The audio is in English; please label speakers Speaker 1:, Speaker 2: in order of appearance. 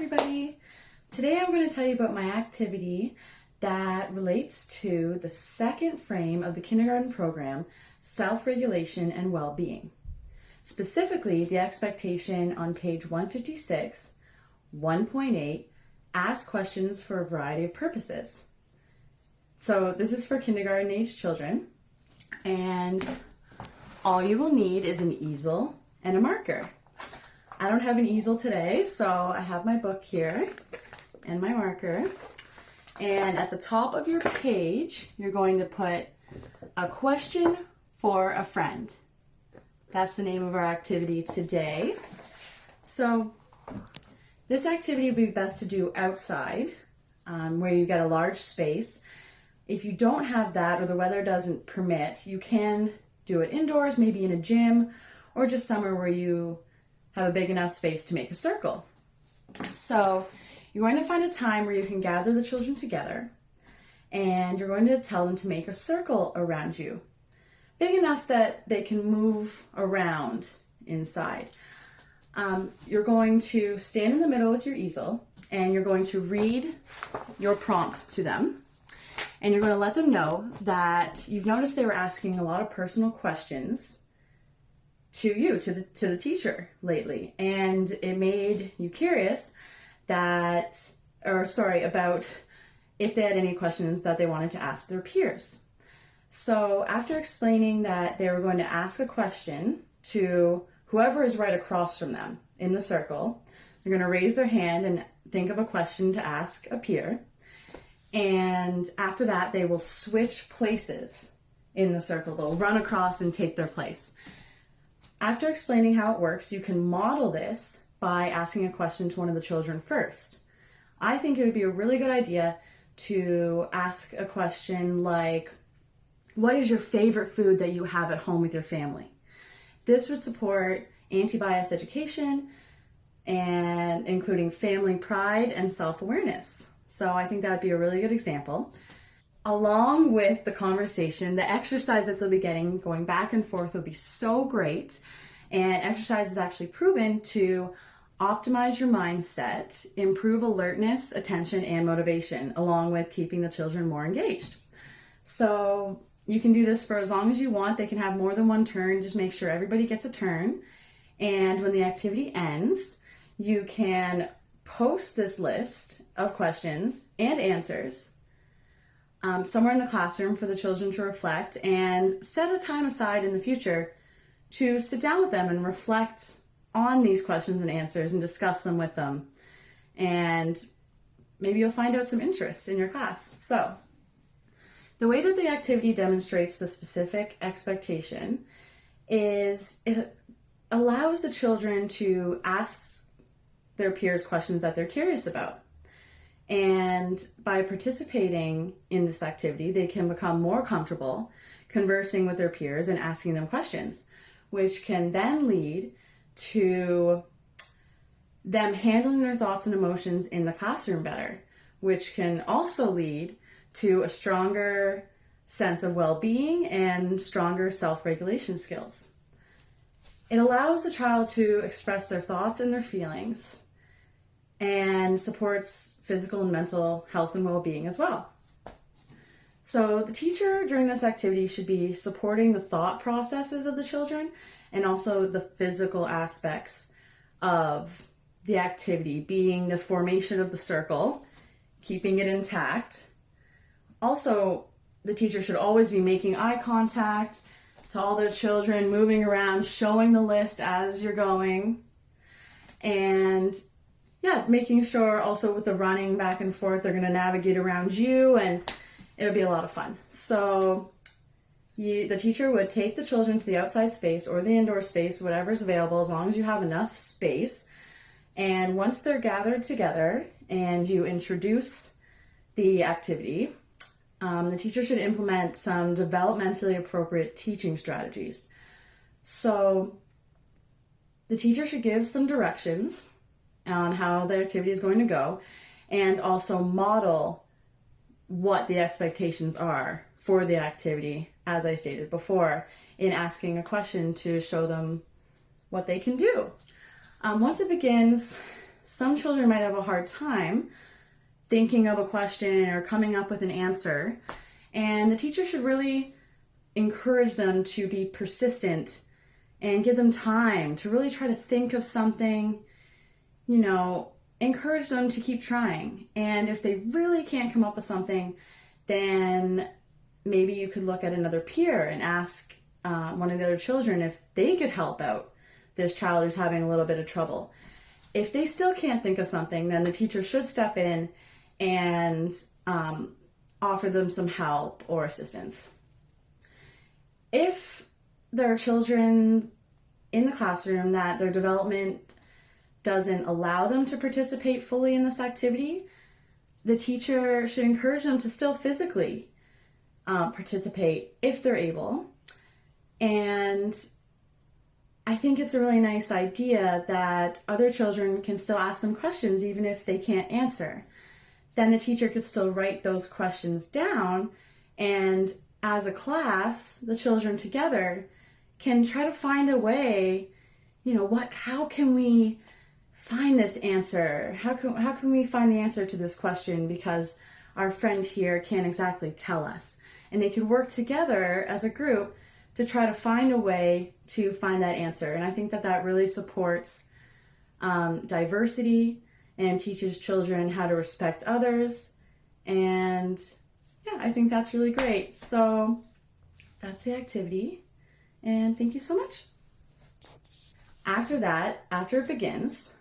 Speaker 1: everybody. Today I'm going to tell you about my activity that relates to the second frame of the kindergarten program, self-regulation and well-being. Specifically, the expectation on page 156, 1.8, ask questions for a variety of purposes. So this is for kindergarten age children, and all you will need is an easel and a marker. I don't have an easel today, so I have my book here and my marker. And at the top of your page, you're going to put a question for a friend. That's the name of our activity today. So this activity would be best to do outside, where you get a large space. If you don't have that or the weather doesn't permit, you can do it indoors, maybe in a gym, or just somewhere where you have a big enough space to make a circle. So you're going to find a time where you can gather the children together, and you're going to tell them to make a circle around you, big enough that they can move around inside. You're going to stand in the middle with your easel, and you're going to read your prompts to them, and you're going to let them know that you've noticed they were asking a lot of personal questions to you, to the teacher lately, and it made you curious about if they had any questions that they wanted to ask their peers. So after explaining that they were going to ask a question to whoever is right across from them in the circle, they're going to raise their hand and think of a question to ask a peer, and after that they will switch places in the circle. They'll run across and take their place. After explaining how it works, you can model this by asking a question to one of the children first. I think it would be a really good idea to ask a question like, what is your favorite food that you have at home with your family? This would support anti-bias education, and including family pride and self-awareness. So I think that would be a really good example. Along with the conversation, the exercise that they'll be getting, going back and forth, will be so great. And exercise is actually proven to optimize your mindset, improve alertness, attention, and motivation, along with keeping the children more engaged. So you can do this for as long as you want. They can have more than one turn. Just make sure everybody gets a turn. And when the activity ends, you can post this list of questions and answers somewhere in the classroom for the children to reflect, and set a time aside in the future to sit down with them and reflect on these questions and answers and discuss them with them. And maybe you'll find out some interest in your class. So the way that the activity demonstrates the specific expectation is it allows the children to ask their peers questions that they're curious about. And by participating in this activity, they can become more comfortable conversing with their peers and asking them questions, which can then lead to them handling their thoughts and emotions in the classroom better, which can also lead to a stronger sense of well-being and stronger self-regulation skills. It allows the child to express their thoughts and their feelings, and supports physical and mental health and well-being as well. So the teacher during this activity should be supporting the thought processes of the children and also the physical aspects of the activity, being the formation of the circle, keeping it intact. Also, the teacher should always be making eye contact to all their children, moving around, showing the list as you're going, and making sure also with the running back and forth, they're going to navigate around you, and it'll be a lot of fun. So the teacher would take the children to the outside space or the indoor space, whatever's available, as long as you have enough space. And once they're gathered together and you introduce the activity, the teacher should implement some developmentally appropriate teaching strategies. So the teacher should give some directions on how the activity is going to go, and also model what the expectations are for the activity, as I stated before, in asking a question to show them what they can do. Once it begins, some children might have a hard time thinking of a question or coming up with an answer. And the teacher should really encourage them to be persistent and give them time to really try to think of something, encourage them to keep trying. And if they really can't come up with something, then maybe you could look at another peer and ask one of the other children if they could help out this child who's having a little bit of trouble. If they still can't think of something, then the teacher should step in and offer them some help or assistance. If there are children in the classroom that their development doesn't allow them to participate fully in this activity, the teacher should encourage them to still physically participate if they're able. And I think it's a really nice idea that other children can still ask them questions even if they can't answer. Then the teacher could still write those questions down, and as a class, the children together can try to find a way, how can we find this answer? How can we find the answer to this question because our friend here can't exactly tell us? And they could work together as a group to try to find a way to find that answer. And I think that really supports diversity and teaches children how to respect others. And yeah, I think that's really great. So that's the activity. And thank you so much. After that, after it begins,